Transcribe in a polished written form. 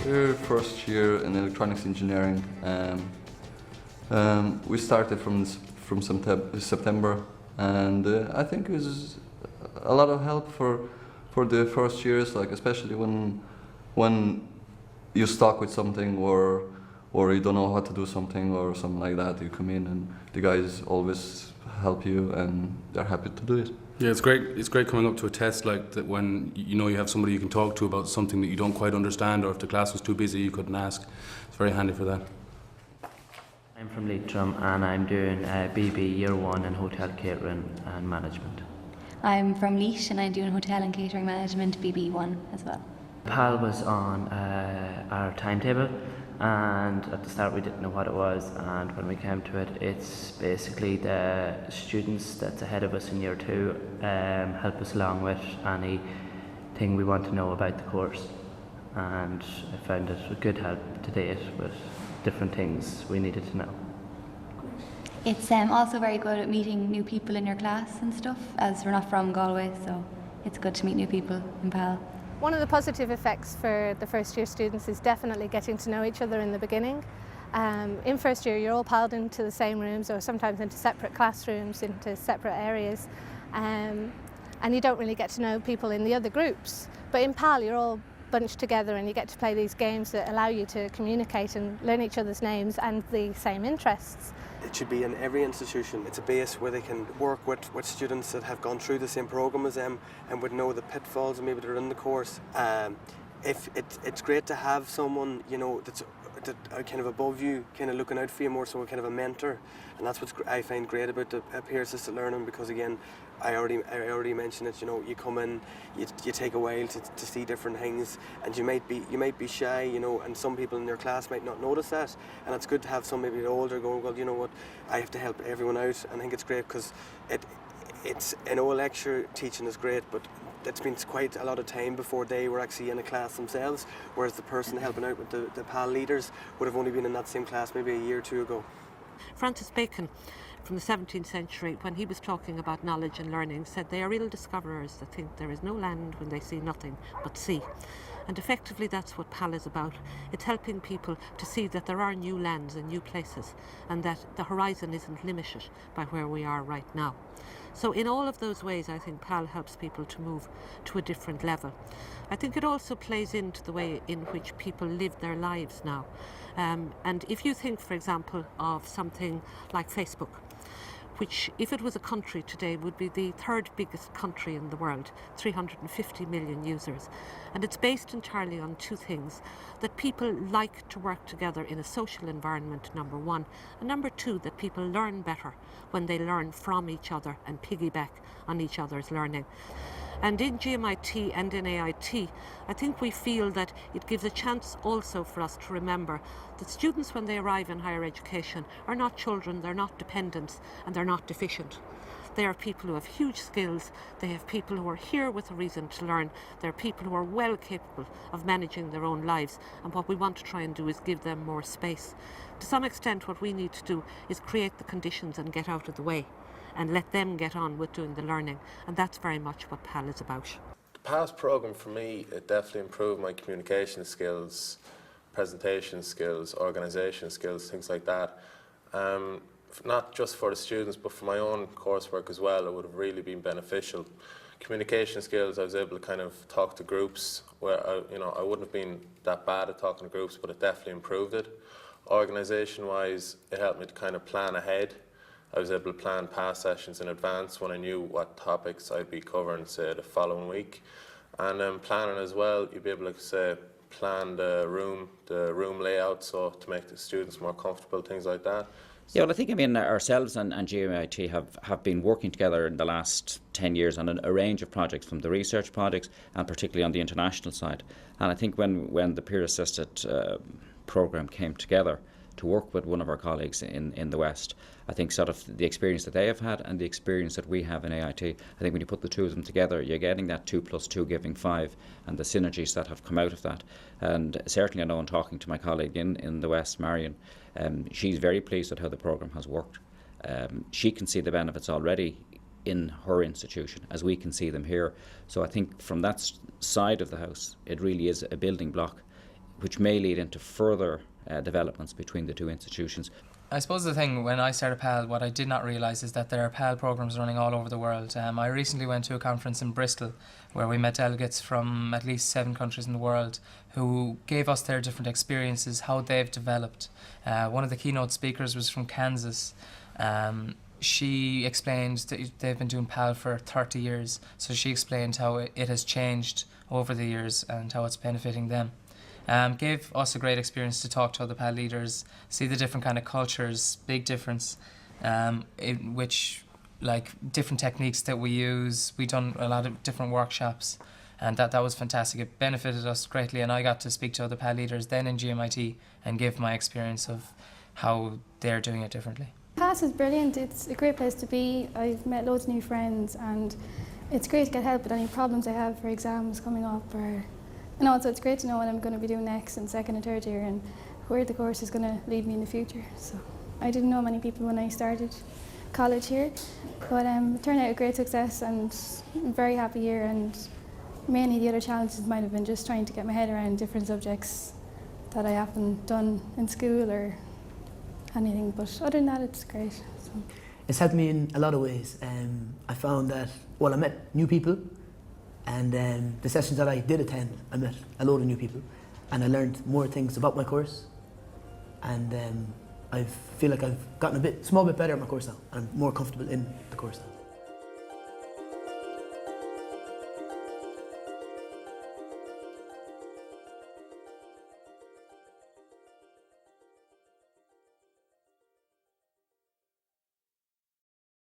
We're first year in electronics engineering. We started from September, and I think it was a lot of help for the first years, like especially when you're stuck with something or you don't know how to do something or something like that. You come in and the guys always help you, and they're happy to do it. Yeah, it's great. It's great coming up to a test like that when you know you have somebody you can talk to about something that you don't quite understand, or if the class was too busy you couldn't ask. It's very handy for that. I'm from Leitrim and I'm doing BB Year 1 in Hotel Catering and Management. I'm from Laois and I'm doing Hotel and Catering Management BB1 as well. PAL was on our timetable, and at the start we didn't know what it was, and when we came to it, it's basically the students that's ahead of us in Year 2 help us along with anything we want to know about the course, and I found it a good help to date with different things we needed to know. It's also very good at meeting new people in your class and stuff, as we're not from Galway, so it's good to meet new people in PAL. One of the positive effects for the first year students is definitely getting to know each other in the beginning. In first year you're all piled into the same rooms, or sometimes into separate classrooms, into separate areas, and you don't really get to know people in the other groups. But in PAL you're all bunched together and you get to play these games that allow you to communicate and learn each other's names and the same interests. It should be in every institution. It's a base where they can work with students that have gone through the same programme as them and would know the pitfalls and maybe they're in the course. If it's great to have someone, you know, that's kind of above you, kind of looking out for you more, so kind of a mentor. And that's what I find great about the peer-assisted learning, because again, I already mentioned it. You know, you come in, you take a while to see different things, and you might be shy, you know, and some people in your class might not notice that. And it's good to have some maybe older going, well, you know what, I have to help everyone out. And I think it's great because it's an old lecture teaching is great, but it's been quite a lot of time before they were actually in a class themselves, whereas the person helping out with the PAL leaders would have only been in that same class maybe a year or two ago. Francis Bacon, from the 17th century, when he was talking about knowledge and learning, said they are real discoverers that think there is no land when they see nothing but sea. And effectively that's what PAL is about. It's helping people to see that there are new lands and new places, and that the horizon isn't limited by where we are right now. So in all of those ways, I think PAL helps people to move to a different level. I think it also plays into the way in which people live their lives now. And if you think, for example, of something like Facebook, which, if it was a country today, would be the third biggest country in the world, 350 million users. And it's based entirely on two things: that people like to work together in a social environment, number one, and number two, that people learn better when they learn from each other and piggyback on each other's learning. And in GMIT and in AIT, I think we feel that it gives a chance also for us to remember that students, when they arrive in higher education, are not children, they're not dependents, and they're not deficient. They are people who have huge skills, they have people who are here with a reason to learn, they're people who are well capable of managing their own lives, and what we want to try and do is give them more space. To some extent, what we need to do is create the conditions and get out of the way, and let them get on with doing the learning, and that's very much what PAL is about. The PAL's programme for me, it definitely improved my communication skills, presentation skills, organisation skills, things like that. Not just for the students, but for my own coursework as well, it would have really been beneficial. Communication skills, I was able to kind of talk to groups where I wouldn't have been that bad at talking to groups, but it definitely improved it. Organisation-wise, it helped me to kind of plan ahead. I was able to plan past sessions in advance when I knew what topics I'd be covering, say, the following week. And planning as well, you'd be able to, say, plan the room layout, so to make the students more comfortable, things like that. Yeah, well, I think, ourselves and GMIT have been working together in the last 10 years on a range of projects, from the research projects and particularly on the international side. And I think when the peer-assisted programme came together to work with one of our colleagues in the West, I think sort of the experience that they have had and the experience that we have in AIT, I think when you put the two of them together, you're getting that 2 + 2 giving 5, and the synergies that have come out of that. And certainly I know, in talking to my colleague in the West, Marion, she's very pleased with how the programme has worked. She can see the benefits already in her institution as we can see them here. So I think from that side of the house, it really is a building block which may lead into further developments between the two institutions. I suppose the thing when I started PAL, what I did not realise is that there are PAL programs running all over the world. I recently went to a conference in Bristol where we met delegates from at least 7 countries in the world who gave us their different experiences, how they've developed. One of the keynote speakers was from Kansas. She explained that they've been doing PAL for 30 years, so she explained how it has changed over the years and how it's benefiting them. Gave us a great experience to talk to other PAL leaders, see the different kind of cultures, big difference, in which, like, different techniques that we use. We done a lot of different workshops, and that was fantastic. It benefited us greatly, and I got to speak to other PAL leaders then in GMIT and give my experience of how they're doing it differently. Class is brilliant. It's a great place to be. I've met loads of new friends, and it's great to get help with any problems I have for exams coming up, and also it's great to know what I'm going to be doing next in 2nd and 3rd year and where the course is going to lead me in the future. So I didn't know many people when I started college here, but it turned out a great success, and I'm very happy here. And mainly the other challenges might have been just trying to get my head around different subjects that I haven't done in school or anything, but other than that it's great. So. It's helped me in a lot of ways. I found that, well, I met new people, and the sessions that I did attend, I met a load of new people, and I learned more things about my course, and I feel like I've gotten a small bit better at my course now. I'm more comfortable in the course now.